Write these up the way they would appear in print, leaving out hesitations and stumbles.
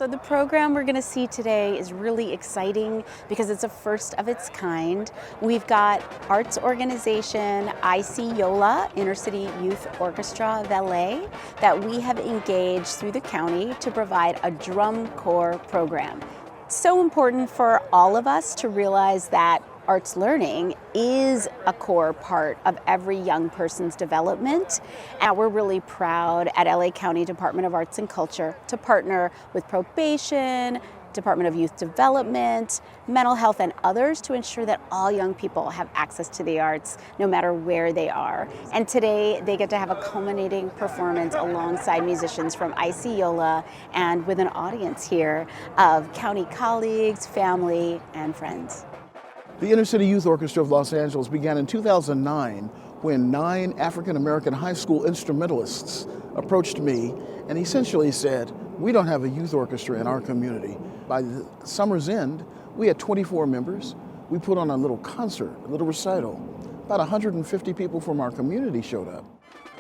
So the program we're going to see today is really exciting because it's a first of its kind. We've got arts organization IC Yola, Inner City Youth Orchestra of LA, that we have engaged through the county to provide a drum corps program. It's so important for all of us to realize that arts learning is a core part of every young person's development. And we're really proud at LA County Department of Arts and Culture to partner with Probation, Department of Youth Development, Mental Health, and others to ensure that all young people have access to the arts no matter where they are. And today they get to have a culminating performance alongside musicians from IC Yola and with an audience here of county colleagues, family, and friends. The Inner City Youth Orchestra of Los Angeles began in 2009 when 9 African-American high school instrumentalists approached me and essentially said, "We don't have a youth orchestra in our community." By the summer's end, we had 24 members. We put on a little concert, a little recital. About 150 people from our community showed up.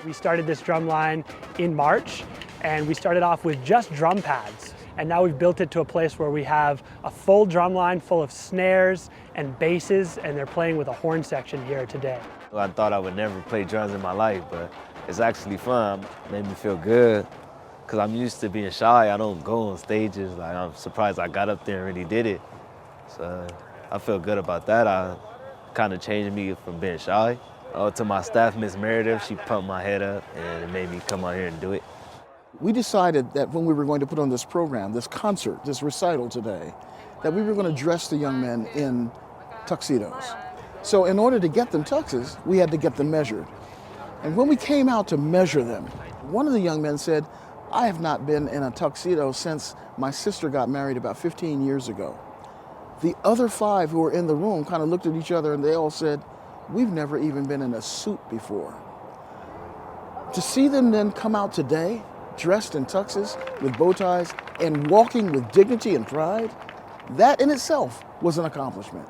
We started this drum line in March, and we started off with just drum pads. And now we've built it to a place where we have a full drum line full of snares and basses, and they're playing with a horn section here today. I thought I would never play drums in my life, but it's actually fun. It made me feel good, because I'm used to being shy. I don't go on stages. Like, I'm surprised I got up there and really did it. So I feel good about that. I kind of changed me from being shy. To my staff, Miss Meredith, she pumped my head up and it made me come out here and do it. We decided that when we were going to put on this program, this concert, this recital today, that we were going to dress the young men in tuxedos. So in order to get them tuxes, we had to get them measured. And when we came out to measure them, one of the young men said, "I have not been in a tuxedo since my sister got married about 15 years ago." The other 5 who were in the room kind of looked at each other and they all said, "We've never even been in a suit before." To see them then come out today, dressed in tuxes with bow ties and walking with dignity and pride, that in itself was an accomplishment.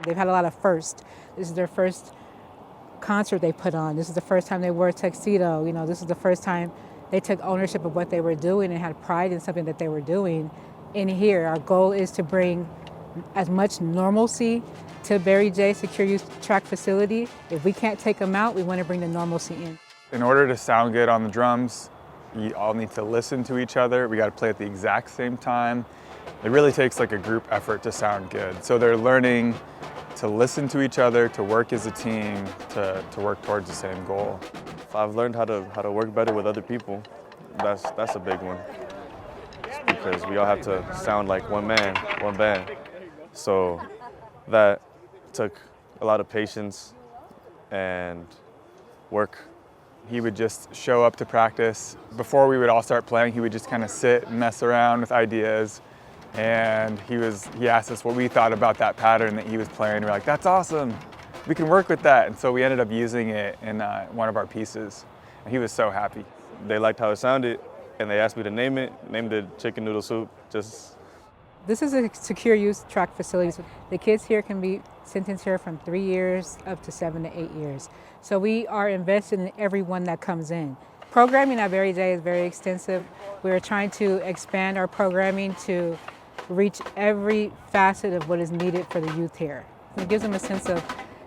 They've had a lot of firsts. This is their first concert they put on. This is the first time they wore a tuxedo. You know, this is the first time they took ownership of what they were doing and had pride in something that they were doing. In here, our goal is to bring as much normalcy to Barry J. Secure Youth Track Facility. If we can't take them out, we want to bring the normalcy in. In order to sound good on the drums, you all need to listen to each other. We got to play at the exact same time. It really takes like a group effort to sound good. So they're learning to listen to each other, to work as a team, to work towards the same goal. I've learned how to work better with other people. That's a big one. It's because we all have to sound like one man, one band. So that took a lot of patience and work. He would just show up to practice. Before we would all start playing, he would just kind of sit and mess around with ideas. And he asked us what we thought about that pattern that he was playing. We're like, "That's awesome. We can work with that." And so we ended up using it in one of our pieces. And he was so happy. They liked how it sounded, and they asked me to name it. Named it Chicken Noodle Soup. This is a secure youth track facility. The kids here can be sentenced here from 3 years up to 7 to 8 years. So we are invested in everyone that comes in. Programming at Barry J is very extensive. We're trying to expand our programming to reach every facet of what is needed for the youth here. It gives them a sense of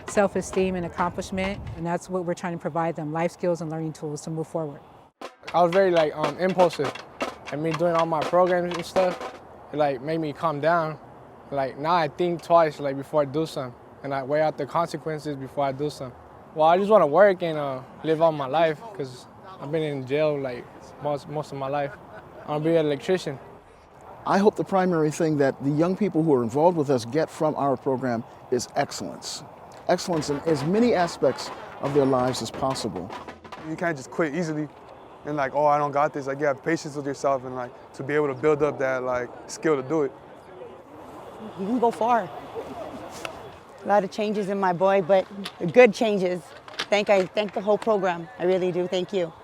self-esteem and accomplishment, and that's what we're trying to provide them, life skills and learning tools to move forward. I was very impulsive, and me doing all my programs and stuff, it made me calm down. Now I think twice before I do something, and I weigh out the consequences before I do something. Well, I just want to work and live out my life, because I've been in jail most of my life. I want to be an electrician. I hope the primary thing that the young people who are involved with us get from our program is excellence. Excellence in as many aspects of their lives as possible. You can't just quit easily and "Oh, I don't got this." You have patience with yourself and to be able to build up that skill to do it. You can go far. A lot of changes in my boy, but good changes. I thank the whole program. I really do. Thank you.